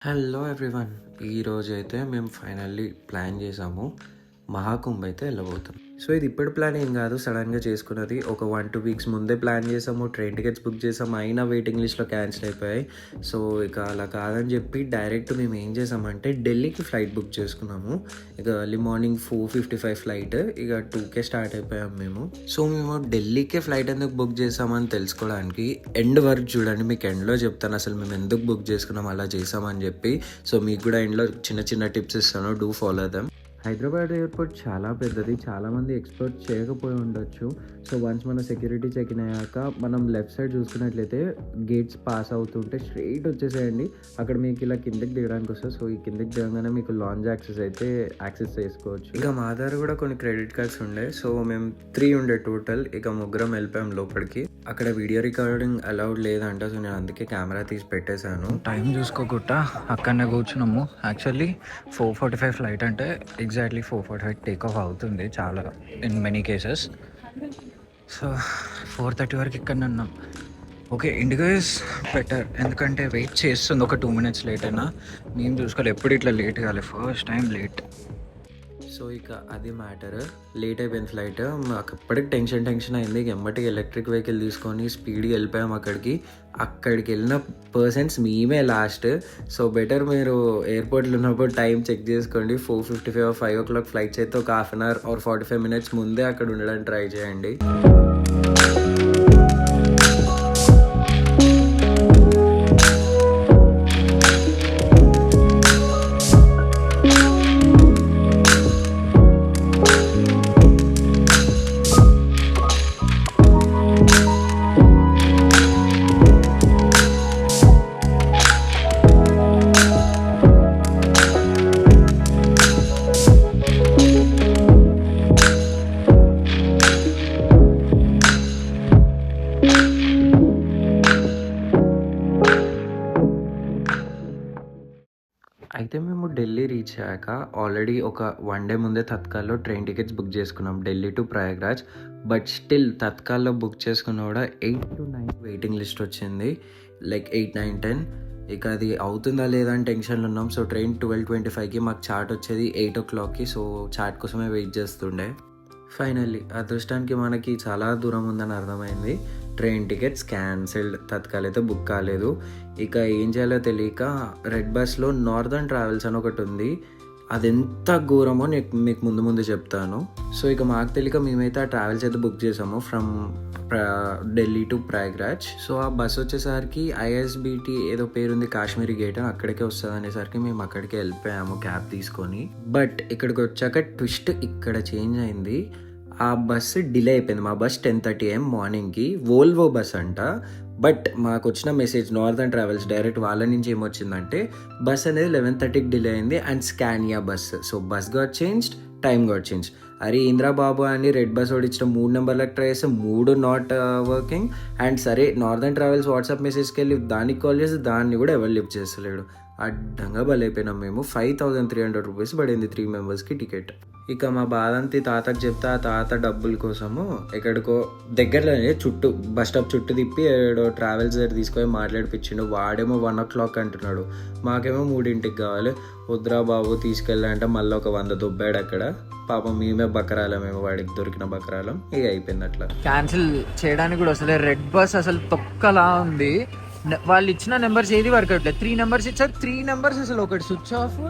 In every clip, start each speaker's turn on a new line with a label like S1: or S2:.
S1: Hello everyone. ఈరోజైతే మేము finally plan చేసాము. మహాకుంభ్ అయితే వెళ్ళబోతున్నాం. సో ఇది ఇప్పుడు ప్లాన్ ఏం కాదు, సడన్గా చేసుకున్నది. ఒక 1-2 వీక్స్ ముందే ప్లాన్ చేసాము. ట్రైన్ టికెట్స్ బుక్ చేసాము, అయినా వెయిటింగ్ లిస్ట్లో క్యాన్సిల్ అయిపోయాయి. సో ఇక అలా కాదని చెప్పి డైరెక్ట్ మేము ఏం చేసామంటే ఢిల్లీకి ఫ్లైట్ బుక్ చేసుకున్నాము. ఇక ఎర్లీ మార్నింగ్ 4:55 ఫ్లైట్. ఇక 2కే స్టార్ట్ అయిపోయాము మేము. సో మేము ఢిల్లీకే ఫ్లైట్ ఎందుకు బుక్ చేసామని తెలుసుకోవడానికి ఎండ్ వరకు చూడండి. మీకు ఎండ్లో చెప్తాను అసలు మేము ఎందుకు బుక్ చేసుకున్నాం, అలా చేసామని చెప్పి. సో మీకు కూడా ఎండ్లో చిన్న చిన్న టిప్స్ ఇస్తాను, do follow them. Hyderabad airport చాలా పెద్దది, చాలామంది ఎక్స్పెక్ట్ చేయకపోయి ఉండొచ్చు. సో వన్స్ మన సెక్యూరిటీ చెక్ ఇన్ అయ్యాక మనం లెఫ్ట్ సైడ్ చూసుకున్నట్లయితే గేట్స్ పాస్ అవుతుంటే స్ట్రైట్ వచ్చేసేయండి. అక్కడ మీకు ఇలా కిందకి దిగడానికి వస్తుంది. సో ఈ కిందకి దిగగానే మీకు లాంజ్ యాక్సెస్ చేసుకోవచ్చు. ఇక మా దగ్గర కూడా కొన్ని క్రెడిట్ కార్డ్స్ ఉండే. సో మేము 3 ఉండే టోటల్. ఇక ముగ్గురం వెళ్ళిపోయాం లోపలికి. అక్కడ వీడియో రికార్డింగ్ అలౌడ్ లేదంట. సో నేను అందుకే కెమెరా తీసి పెట్టేశాను.
S2: టైం చూసుకోకుండా అక్కడనే కూర్చున్నాము. యాక్చువల్లీ 4:45 ఫ్లైట్ అంటే ఎగ్జాక్ట్లీ 4:45 టేక్ ఆఫ్ అవుతుంది చాలా ఇన్ మెనీ కేసెస్. సో 4:30 వరకు ఇక్కడ ఉన్నాం. ఓకే, ఇండిగో ఇస్ బెటర్ ఎందుకంటే వెయిట్ చేస్తుంది. ఒక 2 minutes లేట్ అయినా నేను చూసుకోవాలి. ఎప్పుడు ఇట్లా లేట్ కావాలి, ఫస్ట్ టైం లేట్.
S1: సో ఇక అది మ్యాటర్. లేట్ అయిపోయింది ఫ్లైట్. మాకు అప్పటికి టెన్షన్ అయింది. ఎమ్మటికి ఎలక్ట్రిక్ వెహికల్ తీసుకొని స్పీడ్గా వెళ్ళిపోయాం అక్కడికి వెళ్ళిన పర్సన్స్ మేమే లాస్ట్. సో బెటర్ మీరు ఎయిర్పోర్ట్లో ఉన్నప్పుడు టైం చెక్ చేసుకోండి. 4:55 5 o'clock ఫ్లైట్స్ అయితే ఒక 1/2 hour or 45 minutes ముందే అక్కడ ఉండడానికి ట్రై చేయండి. అయితే మేము ఢిల్లీ రీచ్ అయ్యాక ఆల్రెడీ ఒక 1 day ముందే తత్కాల్లో ట్రైన్ టికెట్స్ బుక్ చేసుకున్నాం, Delhi to Prayagraj. But still తత్కాల్లో బుక్ చేసుకున్న కూడా 8 to 9 వెయిటింగ్ లిస్ట్ వచ్చింది. లైక్ 8, 9, 10. ఇక అది అవుతుందా లేదా అని టెన్షన్లో ఉన్నాం. సో ట్రైన్ 12:25కి మాకు చార్ట్ వచ్చేది 8 o'clockకి. సో చార్ట్ కోసమే వెయిట్ చేస్తుండే. ఫైనల్లీ అదృష్టానికి మనకి చాలా దూరం ఉందని అర్థమైంది. ట్రైన్ టికెట్స్ క్యాన్సిల్డ్, తత్కాల్ అయితే బుక్ కాలేదు. ఇక ఏం చేయాలో తెలియక రెడ్ బస్లో నార్దర్న్ ట్రావెల్స్ అని ఒకటి ఉంది. అది ఎంత ఘోరమో మీకు ముందు చెప్తాను. సో ఇక మాకు తెలియక మేమైతే ఆ ట్రావెల్స్ అయితే బుక్ చేసాము from Delhi to Prayagraj. So ఆ బస్ వచ్చేసరికి ISBT ఏదో పేరుంది, కాశ్మీరీ గేట్ అని, అక్కడికే వస్తుంది అనేసరికి మేము అక్కడికి వెళ్ళిపోయాము క్యాబ్ తీసుకొని. బట్ ఇక్కడికి వచ్చాక ట్విస్ట్ ఇక్కడ చేంజ్ అయింది. ఆ బస్సు డిలే అయిపోయింది. మా బస్ 10:30 AM మార్నింగ్కి, వోల్వో బస్ అంట. బట్ మాకు వచ్చిన మెసేజ్ నార్దర్న్ ట్రావెల్స్ డైరెక్ట్ వాళ్ళ నుంచి ఏమొచ్చిందంటే బస్ అనేది 11:30కి డిలే అయింది and Scania bus. So bus got changed, time got change. అరే ఇంద్రాబాబు అని రెడ్ బస్ ఓడించిన 3 నెంబర్లకు ట్రై చేస్తే 3 నాట్ వర్కింగ్. అండ్ సరే నార్దర్న్ ట్రావెల్స్ వాట్సాప్ మెసేజ్కి వెళ్ళి దానికి కాల్ చేసి దాన్ని కూడా ఎవరు లిఫ్ట్ చేస్తలేడు. అడ్డంగా బలైపోయినాం మేము. 5,300 రూపీస్ పడింది 3 members టికెట్. ఇక మా బాధంతి తాతకు చెప్తే ఆ తాత డబ్బుల కోసము ఎక్కడికో దగ్గరలోనే బస్ స్టాప్ చుట్టూ తిప్పి ఏడో ట్రావెల్స్ దగ్గర తీసుకొని మాట్లాడిపించిండు. వాడేమో 1 o'clock అంటున్నాడు, మాకేమో 3ంటికి కావాలి. వద్దురా బాబు తీసుకెళ్ళాలంటే మళ్ళీ ఒక 100 దొబ్బాడు అక్కడ. పాపం మేమే బకరాలమేమో, వాడికి దొరికిన బకరాలం. ఇక అయిపోయింది అట్లా.
S2: క్యాన్సిల్ చేయడానికి కూడా అసలు రెడ్ బస్ అసలు తొక్కలా ఉంది. వాళ్ళు ఇచ్చిన నెంబర్స్ ఏది వర్క్ అవట్లేదు. 3 numbers ఇచ్చారు, 3 numbers అసలు ఒకటి స్విచ్ ఆఫ్,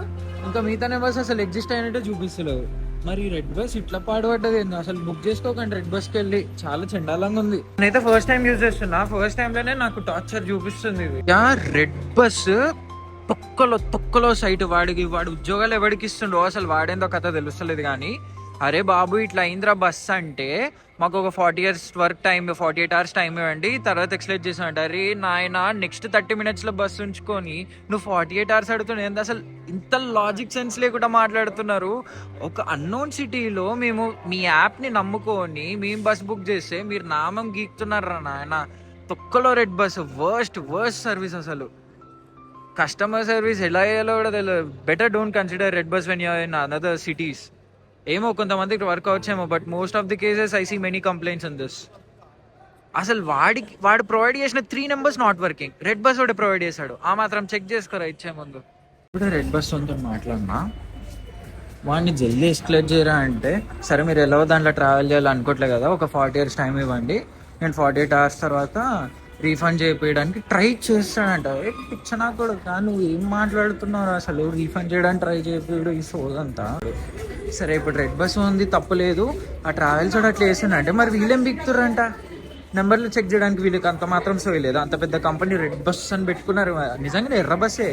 S2: ఇంకా మిగతా నెంబర్స్ అసలు ఎగ్జిస్ట్ అయినట్టే చూపిస్తలేవు. మరి రెడ్ బస్ ఇట్లా పాడుపడ్డది ఏందో, అసలు బుక్ చేసుకోకండి రెడ్ బస్కి వెళ్ళి. చాలా చండాలంగా ఉంది. నేనైతే ఫస్ట్ టైం యూజ్ చేస్తున్నా, ఫస్ట్ టైంలోనే నాకు టార్చర్ చూపిస్తుంది ఇది. రెడ్ బస్ తొక్కలో సైట్. వాడు ఉద్యోగాలు ఎవరికి ఇస్తుండో అసలు వాడేందో కథ తెలుస్తలేదు. కానీ అరే బాబు ఇట్లా అయిందిరా బస్ అంటే మాకు ఒక 48 hours టైం ఇవ్వండి, తర్వాత ఎక్స్లెక్ట్ చేసామంట. అరే నాయన నెక్స్ట్ 30 minutesలో బస్సు ఉంచుకొని నువ్వు 48 hours అడుగుతున్నావు. అసలు ఇంత లాజిక్ సెన్స్ లేకుండా మాట్లాడుతున్నారు. ఒక అన్నోన్ సిటీలో మేము మీ యాప్ని నమ్ముకొని మేము బస్ బుక్ చేస్తే మీరు నామం గీక్తున్నారా నాయన. తొక్కలో రెడ్ బస్ వర్స్ట్ సర్వీస్. అసలు కస్టమర్ సర్వీస్ ఎలా అయ్యాలో కూడా తెలియదు. Better don't consider Red Bus when you're in another cities. ఏమో కొంతమందికి వర్క్ అవచ్చేమో, but most of the cases I see many complaints in this. అసలు వాడు ప్రొవైడ్ చేసిన 3 numbers not working. Red Bus వాడు ప్రొవైడ్ చేశాడు, ఆ మాత్రం చెక్ చేసుకోరా ఇచ్చే ముందు. ఇప్పుడు రెడ్ బస్ తో మాట్లాడినా, వాడిని జల్దీ ఎస్కలేట్ చేయరా అంటే, సరే మీరు ఎలా దాంట్లో ట్రావెల్ చేయాలి అనుకోవట్లేదు కదా, ఒక 40 hours టైం ఇవ్వండి, నేను 48 hours తర్వాత రీఫండ్ చేయడానికి ట్రై చేస్తాడంట. ఏ పిచ్చనా కూడా, నువ్వు ఏం మాట్లాడుతున్నావు అసలు, రీఫండ్ చేయడానికి ట్రై చేయడు ఈ సోదంతా. సరే ఇప్పుడు రెడ్ బస్ ఉంది తప్పలేదు, ఆ ట్రావెల్స్ కూడా అట్లా చేస్తుందంటే మరి వీళ్ళేం బిగుతుర్రంట, నెంబర్లు చెక్ చేయడానికి వీళ్ళకి అంత మాత్రం సోయలేదు. అంత పెద్ద కంపెనీ రెడ్ బస్ అని పెట్టుకున్నారు, నిజంగా ఎర్ర బస్సే.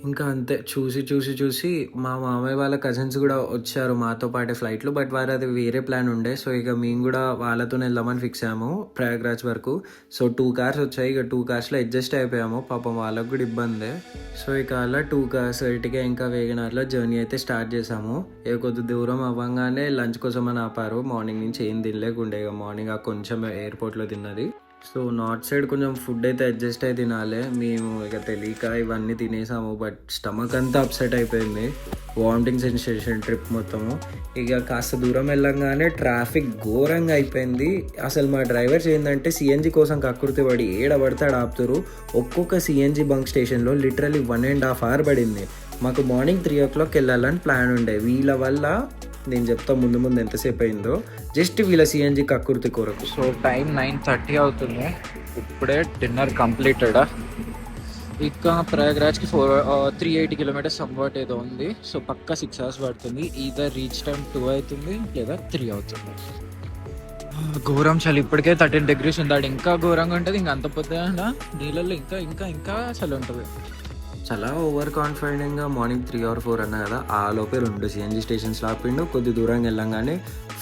S1: ఇంకా అంతే, చూసి చూసి చూసి మా మామయ్య వాళ్ళ కజిన్స్ కూడా వచ్చారు మాతో పాటే ఫ్లైట్లో. బట్ వారు అది వేరే ప్లాన్ ఉండే. సో ఇక మేము కూడా వాళ్ళతో వెళ్దామని ఫిక్స్ అయ్యాము ప్రయాగ్రాజ్ వరకు. సో 2 cars వచ్చాయి, ఇక 2 carsలో అడ్జస్ట్ అయిపోయాము. పాపం వాళ్ళకు కూడా ఇబ్బందే. సో ఇక అలా 2 cars ఎర్టిగా ఇంకా వేగనార్లో జర్నీ అయితే స్టార్ట్ చేసాము. ఇక కొద్ది దూరం అవ్వగానే లంచ్ కోసం అని ఆపారు. మార్నింగ్ నుంచి ఏం తినలేకుండే, ఇక మార్నింగ్ ఆ కొంచెం ఎయిర్పోర్ట్లో తిన్నది. సో నార్త్ సైడ్ కొంచెం ఫుడ్ అయితే అడ్జస్ట్ అయి తినాలి. మేము ఇక తెలియక ఇవన్నీ తినేసాము. బట్ స్టమక్ అంతా అప్సెట్ అయిపోయింది, వామిటింగ్ సెన్సేషన్ ట్రిప్ మొత్తము. ఇక కాస్త దూరం వెళ్ళంగానే ట్రాఫిక్ ఘోరంగా అయిపోయింది. అసలు మా డ్రైవర్స్ ఏంటంటే సిఎన్జి కోసం కక్కుర్తి పడి ఏడబడతాడు ఆపుతారు. ఒక్కొక్క సిఎన్జి బంక్ స్టేషన్లో లిటరలీ 1.5 hour పడింది. మాకు మార్నింగ్ 3 o'clock వెళ్ళాలని ప్లాన్ ఉండే. వీళ్ళ వల్ల నేను చెప్తా ముందు ముందు ఎంతసేపు అయిందో, జస్ట్ వీళ్ళ సిఎన్జి కక్కుర్తి కొరకు.
S2: సో టైం 9:30 అవుతుంది, ఇప్పుడే డిన్నర్ కంప్లీటెడ్. ఇంకా ప్రయాగ్రాజ్కి 380 kilometers సమ్వాట్ ఏదో ఉంది. సో పక్కా 6 hours పడుతుంది. ఈధర్ రీచ్ టైం 2 అవుతుంది లేదా 3 అవుతుంది. ఘోరం చలి, ఇప్పటికే 13 degrees ఉంది. అది ఇంకా ఘోరంగా ఉంటుంది. ఇంకా అంత పొద్దున నీళ్ళల్లో ఇంకా ఇంకా ఇంకా చలి ఉంటుంది.
S1: చాలా ఓవర్ కాన్ఫిడెంట్గా మార్నింగ్ 3 or 4 అన్నా కదా, ఆ లోపే 2 సిఎన్జి స్టేషన్స్ ఆపిండు. కొద్ది దూరంగా వెళ్ళంగానే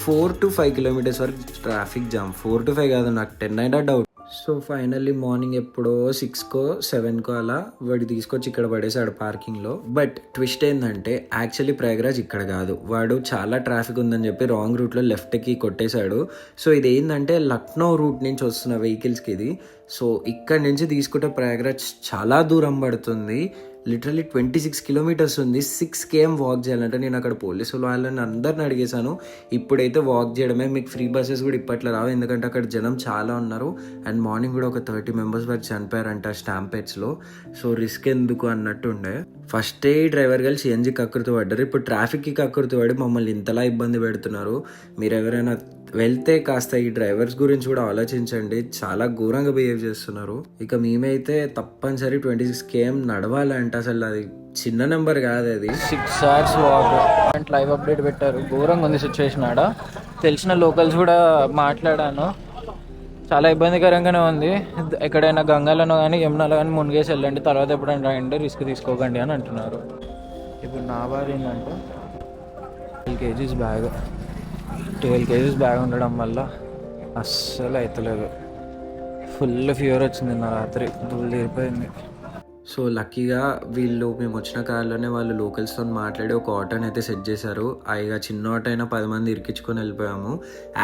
S1: 4 to 5 kilometers వరకు ట్రాఫిక్ జామ్. 4 to 5 కాదు, నాకు 10 అయినా డౌట్. సో ఫైనల్లీ మార్నింగ్ ఎప్పుడో 6కో 7కో అలా వాడు తీసుకొచ్చి ఇక్కడ పడేసాడు పార్కింగ్లో. బట్ ట్విస్ట్ ఏంటంటే యాక్చువల్లీ ప్రయాగ్రాజ్ ఇక్కడ కాదు, వాడు చాలా ట్రాఫిక్ ఉందని చెప్పి రాంగ్ రూట్లో లెఫ్ట్కి కొట్టేశాడు. సో ఇది ఏంటంటే లక్నో రూట్ నుంచి వస్తున్న వెహికల్స్కి ఇది. సో ఇక్కడ నుంచి తీసుకుంటే ప్రయాగ్రాజ్ చాలా దూరం పడుతుంది. లిటరలీ 26 kilometers ఉంది. 6 km వాక్ చేయాలంటే నేను అక్కడ పోలీసులు వాళ్ళని అందరిని అడిగేశాను. ఇప్పుడైతే వాక్ చేయడమే, మీకు ఫ్రీ బస్సెస్ కూడా ఇప్పట్లో రావు, ఎందుకంటే అక్కడ జనం చాలా ఉన్నారు. అండ్ మార్నింగ్ కూడా ఒక 30 members వరకు చనిపోయారంట స్టాంపేట్స్లో. సో రిస్క్ ఎందుకు అన్నట్టు ఉండే. ఫస్టే డ్రైవర్ గారు సిఎన్జి కక్కుర్తి పడ్డారు, ఇప్పుడు ట్రాఫిక్కి కక్కుర్తి పడి మమ్మల్ని ఇంతలా ఇబ్బంది పెడుతున్నారు. మీరు ఎవరైనా వెళ్తే కాస్త ఈ డ్రైవర్స్ గురించి కూడా ఆలోచించండి, చాలా ఘోరంగా బిహేవ్ చేస్తున్నారు. ఇక మేమైతే తప్పనిసరి 26 km నడవాలంటే అసలు అది చిన్న నెంబర్ కాదు, అది
S2: 6 hours వాక్. లైవ్ అప్డేట్ పెట్టారు, ఘోరంగా ఉంది సిచ్యువేషన్. ఆడ తెలిసిన లోకల్స్ కూడా మాట్లాడాను, చాలా ఇబ్బందికరంగానే ఉంది. ఎక్కడైనా గంగాలను కానీ యమునాలో కానీ మునిగేసి వెళ్ళండి, తర్వాత ఎప్పుడైనా రండి, రిస్క్ తీసుకోకండి అని అంటున్నారు. ఇప్పుడు నా బాధ ఏంటంటే 12 kgs బ్యాగ్, 12 kgs బ్యాగ్ ఉండడం వల్ల అస్సలు అవుతలేదు. ఫుల్ ఫీవర్ వచ్చింది నా రాత్రి, ధూళి తీరిపోయింది.
S1: సో లక్కీగా వీళ్ళు మేము వచ్చిన కార్లోనే వాళ్ళు లోకల్స్తో మాట్లాడి ఒక ఆటోని అయితే సెట్ చేశారు. ఇక చిన్న ఆటో అయినా 10 మంది ఇరికించుకొని వెళ్ళిపోయాము.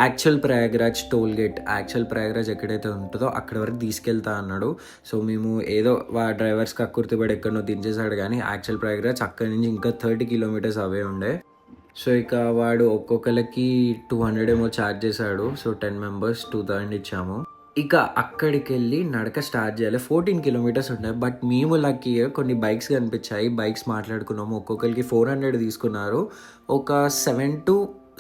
S1: Actual Prayagraj toll gate, actual Prayagraj ఎక్కడైతే ఉంటుందో అక్కడ వరకు తీసుకెళ్తా అన్నాడు. సో మేము ఏదో డ్రైవర్స్ కక్కుర్తిపడి ఎక్కడనో దించేశాడు, కానీ యాక్చువల్ ప్రయాగ్రాజ్ అక్కడి నుంచి ఇంకా 30 kilometers అవే ఉండే. సో ఇక వాడు ఒక్కొక్కరికి 200 ఏమో ఛార్జ్ చేశాడు. సో 10 members 2000 ఇచ్చాము. ఇక అక్కడికి వెళ్ళి నడక స్టార్ట్ చేయాలి. 14 kilometers ఉన్నాయి. బట్ మేము లక్కీగా కొన్ని బైక్స్ కనిపించాయి, బైక్స్ మాట్లాడుకున్నాము. ఒక్కొక్కరికి 400 తీసుకున్నారు. ఒక 7 to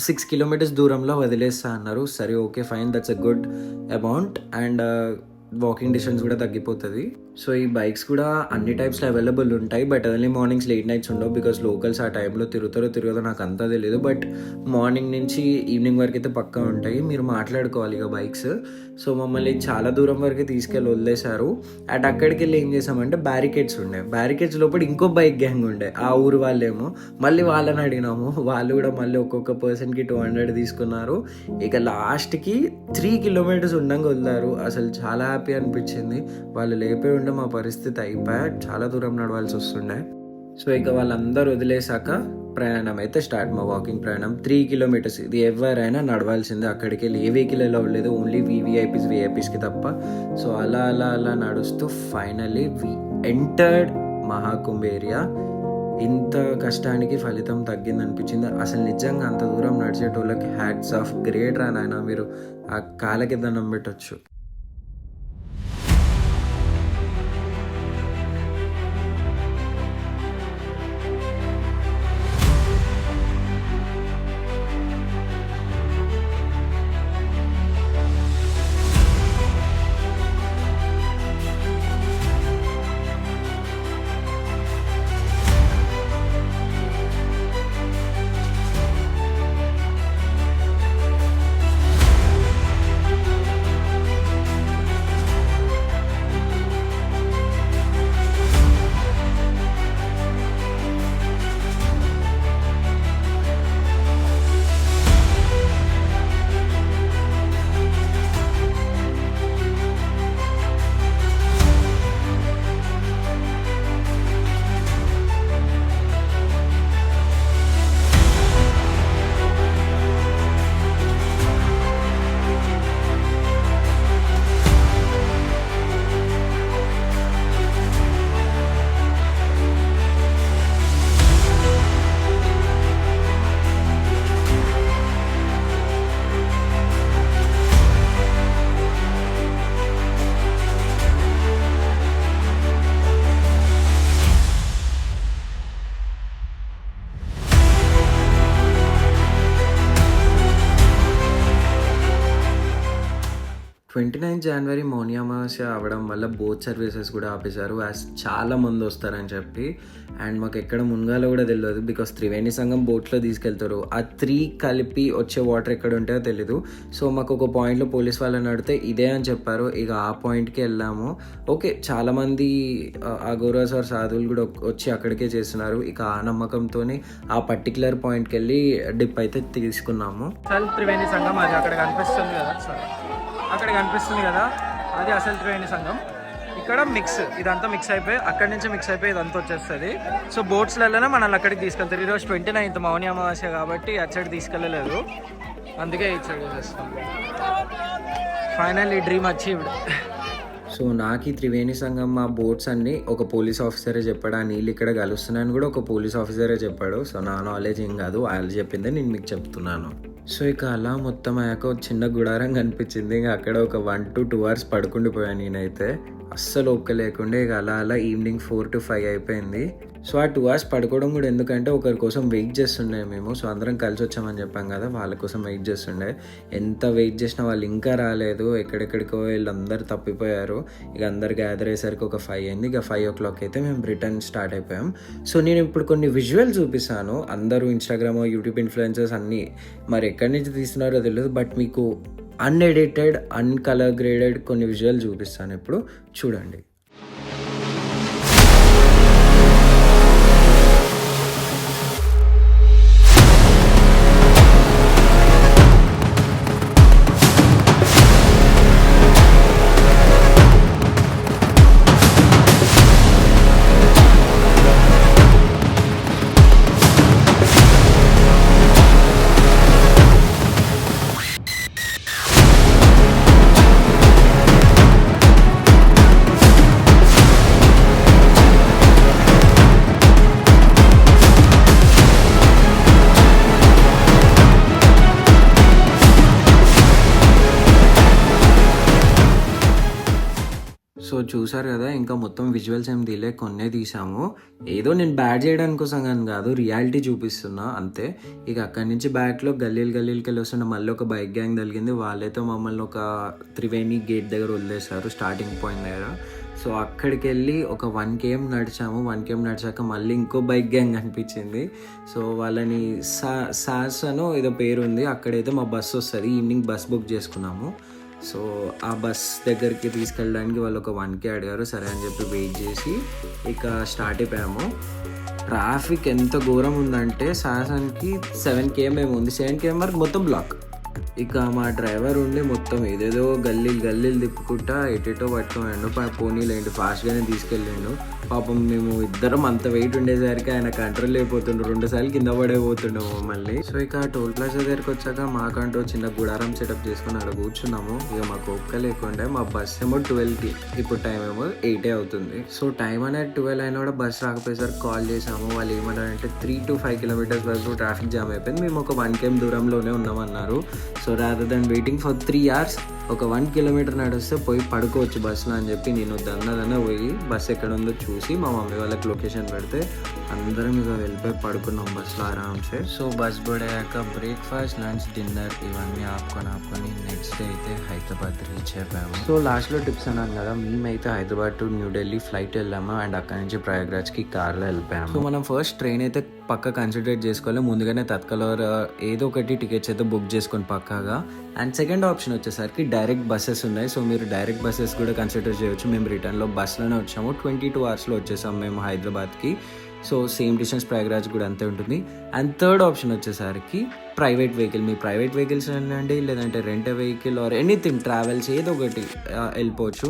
S1: 6 kilometers దూరంలో వదిలేస్తా అన్నారు. సరే okay fine, that's a good amount. And walking distance కూడా తగ్గిపోతుంది. సో ఈ బైక్స్ కూడా అన్ని టైప్స్లో అవైలబుల్ ఉంటాయి. But early mornings late nights ఉండవు, బికాస్ లోకల్స్ ఆ టైంలో తిరుగుతారో నాకు అంతా తెలియదు. బట్ మార్నింగ్ నుంచి ఈవినింగ్ వరకు అయితే పక్కా ఉంటాయి, మీరు మాట్లాడుకోవాలి ఇక బైక్స్. సో మమ్మల్ని చాలా దూరం వరకు తీసుకెళ్ళి వదిలేశారు. అట్ అక్కడికి వెళ్ళి ఏం చేసామంటే బ్యారికేడ్స్ ఉండే, బ్యారికేడ్స్ లోపల ఇంకో బైక్ గ్యాంగ్ ఉండే. ఆ ఊరు వాళ్ళేమో మళ్ళీ వాళ్ళని అడిగినాము, వాళ్ళు కూడా మళ్ళీ ఒక్కొక్క పర్సన్కి 200 తీసుకున్నారు. ఇక లాస్ట్కి 3 kilometers ఉండంగా వదిలారు. అసలు చాలా హ్యాపీ అనిపించింది. వాళ్ళు లేపే ఉంటే మా పరిస్థితి అయిపోయా, చాలా దూరం నడవాల్సి వస్తుండే. సో ఇక వాళ్ళందరూ వదిలేసాక ప్రయాణం అయితే స్టార్ట్. మా వాకింగ్ ప్రయాణం 3 kilometers. ఇది ఎవరైనా నడవాల్సిందే. అక్కడికి వెళ్ళి ఏ వెహికల్ ఎలా ఉండలేదు, ఓన్లీ విఐపీస్కి తప్ప. సో అలా అలా అలా నడుస్తూ finally we entered Mahakumbh area. ఇంత కష్టానికి ఫలితం తగ్గిందనిపించింది. అసలు నిజంగా అంత దూరం నడిచేటోళ్ళకి హ్యాట్స్ ఆఫ్, గ్రేట్ రా నాయన, మీరు ఆ కాళ్ళకి దండం పెట్టచ్చు. 29 జనవరి మౌని అమావాస్య అవ్వడం వల్ల బోట్ సర్వీసెస్ కూడా ఆపేశారు యాజ్ చాలా మంది వస్తారని చెప్పి. అండ్ మాకు ఎక్కడ మునగాలో కూడా తెలియదు బికాస్ త్రివేణి సంఘం బోట్లో తీసుకెళ్తారు. ఆ 3 కలిపి వచ్చే వాటర్ ఎక్కడ ఉంటాయో తెలీదు. సో మాకు ఒక పాయింట్లో పోలీస్ వాళ్ళని అడిగితే ఇదే అని చెప్పారు. ఇక ఆ పాయింట్కి వెళ్ళాము. ఓకే, చాలామంది అఘోరాస్ ఆర్ సాధువులు కూడా వచ్చి అక్కడికే చేస్తున్నారు. ఇక ఆ నమ్మకంతోనే ఆ పర్టికులర్ పాయింట్కి వెళ్ళి డిప్ అయితే తీసుకున్నాము.
S2: అసలు త్రివేణి సంఘం అది అక్కడ కనిపిస్తుంది కదా, అక్కడ కనిపిస్తుంది కదా, అది అసలు త్రివేణి సంఘం. ఇక్కడ మిక్స్, ఇదంతా మిక్స్ అయిపోయి అక్కడి నుంచి మిక్స్ అయిపోయి ఇదంతా వచ్చేస్తుంది. సో బోట్స్లలోనే మనల్ని అక్కడికి తీసుకెళ్తారు. ఈరోజు 29th మౌని అమావాస్య కాబట్టి అటు సైడ్ తీసుకెళ్ళలేదు, అందుకే ఇటు సైడ్ చేస్తాం. Finally dream achieved.
S1: సో నాకు ఈ త్రివేణి సంఘం మా బోట్స్ అన్ని ఒక పోలీస్ ఆఫీసరే చెప్పాడు. ఆ నీళ్ళు ఇక్కడ కలుస్తున్నాయని కూడా ఒక పోలీస్ ఆఫీసరే చెప్పాడు. సో నా నాలెడ్జ్ ఏం కాదు, వాళ్ళు చెప్పిందే నేను మీకు చెప్తున్నాను. సో ఇక అలా మొత్తం అయ్యాక ఒక చిన్న గుడారం కనిపించింది. ఇంకా అక్కడ ఒక 1 to 2 hours పడుకుండిపోయాను నేనైతే, అస్సలు ఓపిక లేకుండా. ఇక అలా అలా ఈవినింగ్ 4 to 5 అయిపోయింది. సో ఆ 2 hours పడుకోవడం కూడా ఎందుకంటే ఒకరి కోసం వెయిట్ చేస్తుండే మేము. సో అందరం కలిసి వచ్చామని చెప్పాం కదా, వాళ్ళ కోసం వెయిట్ చేస్తుండే. ఎంత వెయిట్ చేసినా వాళ్ళు ఇంకా రాలేదు. ఎక్కడెక్కడికో వీళ్ళందరూ తప్పిపోయారు. ఇక అందరు గ్యాదర్ అయ్యేసరికి ఒక 5 అయింది. ఇక 5 o'clock అయితే మేము రిటర్న్ స్టార్ట్ అయిపోయాం. సో నేను ఇప్పుడు కొన్ని విజువల్ చూపిస్తాను. అందరూ ఇన్స్టాగ్రామ్, యూట్యూబ్ ఇన్ఫ్లుయెన్సర్స్ అన్నీ మరి ఎక్కడి నుంచి తీస్తున్నారో తెలియదు, బట్ మీకు అన్ఎడిటెడ్, అన్కలర్ గ్రేడెడ్ కొన్ని విజువల్ చూపిస్తాను. ఇప్పుడు చూడండి. సో చూసారు కదా, ఇంకా మొత్తం విజువల్స్ ఏం తీలే, కొన్నే తీసాము. ఏదో నేను బ్యాడ్ చేయడానికి కోసం కానీ కాదు, రియాలిటీ చూపిస్తున్నా అంతే. ఇక అక్కడి నుంచి బ్యాక్లో గల్లీలకి వెళ్ళి వస్తుంటే మళ్ళీ ఒక బైక్ గ్యాంగ్ తగిలింది. వాళ్ళైతే మమ్మల్ని ఒక త్రివేణి గేట్ దగ్గర వదిలేశారు, స్టార్టింగ్ పాయింట్ దగ్గర. సో అక్కడికి వెళ్ళి ఒక 1 km నడిచాము. 1 km నడిచాక మళ్ళీ ఇంకో బైక్ గ్యాంగ్ అనిపించింది. సో వాళ్ళని సాస్ అనో ఏదో పేరు ఉంది, అక్కడైతే మా బస్సు వస్తుంది. ఈవినింగ్ బస్ బుక్ చేసుకున్నాము. సో ఆ బస్ దగ్గరికి తీసుకెళ్ళడానికి వాళ్ళు ఒక 1K అడిగారు. సరే అని చెప్పి వెయిట్ చేసి ఇక స్టార్ట్ అయిపోయాము. ట్రాఫిక్ ఎంత ఘోరం ఉందంటే సాసానికి 7 km ఏమో ఉంది, 7 km వరకు మొత్తం బ్లాక్. ఇక మా డ్రైవర్ ఉండి మొత్తం ఏదేదో గల్లీలు తిప్పుకుంటా ఎటేటో పట్టుకోండు. పోనీలేండి, ఫాస్ట్గానే తీసుకెళ్ళిండు. పాపం మేము ఇద్దరం అంత వెయిట్ ఉండేసరికి ఆయన కంట్రోల్ అయిపోతుండ్రు. 2 సార్లు కింద పడైపోతుండే మమ్మల్ని. సో ఇక టోల్ ప్లాజా దగ్గరికి వచ్చాక మాకంటూ చిన్న గుడారం సెటప్ చేసుకుని అక్కడ కూర్చున్నాము. ఇక మాకు ఒక్క లేకుంటే మా బస్ ఏమో 12కి, ఇప్పుడు టైం ఏమో 8 అవుతుంది. సో టైం అనేది 12 అయినా కూడా బస్ రాకపోయేసరికి కాల్ చేసాము. వాళ్ళు ఏమంటారంటే 3 to 5 kilometers వరకు ట్రాఫిక్ జామ్ అయిపోయింది, మేము ఒక 1 km దూరంలోనే ఉన్నామన్నారు. So rather than waiting for 3 hours ఒక 1 kilometer నడిస్తే పోయి పడుకోవచ్చు బస్సులో అని చెప్పి నేను దన్నదన్న పోయి బస్ ఎక్కడ ఉందో చూసి మా మమ్మీ వాళ్ళకి లొకేషన్ పెడితే అందరం ఇక వెళ్ళిపోయి పడుకున్నాం బస్సులో ఆరామ్సే. సో బస్ పడాక బ్రేక్ఫాస్ట్, లంచ్, డిన్నర్ ఇవన్నీ ఆపుకొని నెక్స్ట్ డే అయితే హైదరాబాద్ రీచ్ అయిపోయాము. సో లాస్ట్లో టిప్స్ అన్నాను కదా, మేమైతే హైదరాబాద్ టు న్యూఢిల్లీ ఫ్లైట్ వెళ్ళాము అండ్ అక్కడి నుంచి ప్రయాగ్రాజ్కి కార్లో వెళ్ళిపోయాము. సో మనం ఫస్ట్ ట్రైన్ అయితే పక్క కన్సిడరేట్ చేసుకోవాలి. ముందుగానే తత్కాల్ ఏదో ఒకటి టికెట్స్ అయితే బుక్ చేసుకొని పక్కాగా. అండ్ సెకండ్ ఆప్షన్ వచ్చేసరికి డైరెక్ట్ బస్సెస్ ఉన్నాయి. సో మీరు డైరెక్ట్ బస్సెస్ కూడా కన్సిడర్ చేయొచ్చు. మేము రిటర్న్లో బస్లోనే వచ్చాము. 22 hours వచ్చేసాము మేము హైదరాబాద్కి. సో సేమ్ డిస్టెన్స్ ప్రయాగ్రాజ్ కూడా అంతే ఉంటుంది. అండ్ థర్డ్ ఆప్షన్ వచ్చేసరికి ప్రైవేట్ వెహికల్. మీ ప్రైవేట్ వెహికల్స్ అండి, లేదంటే rent vehicle or anything travels ఏదో ఒకటి వెళ్ళిపోవచ్చు.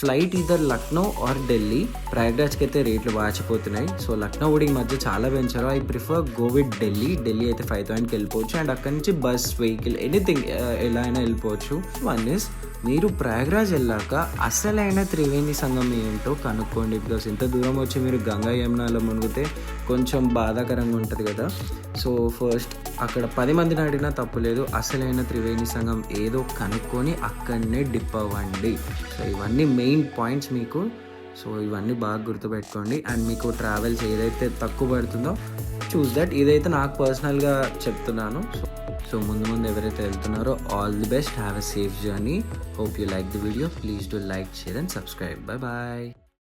S1: Flight either Lucknow or Delhi. ప్రయాగ్రాజ్కి అయితే రేట్లు వాచిపోతున్నాయి. సో లక్నో కూడా ఈ మధ్య చాలా పెంచారు. I prefer go with Delhi. Delhi అయితే 5,000కి వెళ్ళిపోవచ్చు. అండ్ అక్కడి నుంచి బస్, వెహికల్, ఎనీథింగ్ ఎలా అయినా వెళ్ళిపోవచ్చు. 1 is మీరు ప్రయాగ్రాజ్ వెళ్ళాక అసలైన త్రివేణి సంఘం ఏంటో కనుక్కోండి. బికాస్ ఇంత దూరం వచ్చి మీరు గంగా యమునాలో మునిగితే కొంచెం బాధాకరంగా ఉంటుంది కదా. సో ఫస్ట్ అక్కడ 10 మందిని అడిగినా తప్పులేదు. అసలైన త్రివేణి సంఘం ఏదో కనుక్కొని అక్కడనే డిప్ అవ్వండి. సో ఇవన్నీ మెయిన్ పాయింట్స్ మీకు. సో ఇవన్నీ బాగా గుర్తుపెట్టుకోండి. అండ్ మీకు ట్రావెల్స్ ఏదైతే తక్కువ పడుతుందో చూస్ దట్. ఇదైతే నాకు పర్సనల్గా చెప్తున్నాను. సో ముందు ముందు ఎవరైతే వెళ్తున్నారో all the best, have a safe journey. Hope you like the video. Please do like, share and subscribe. Bye bye.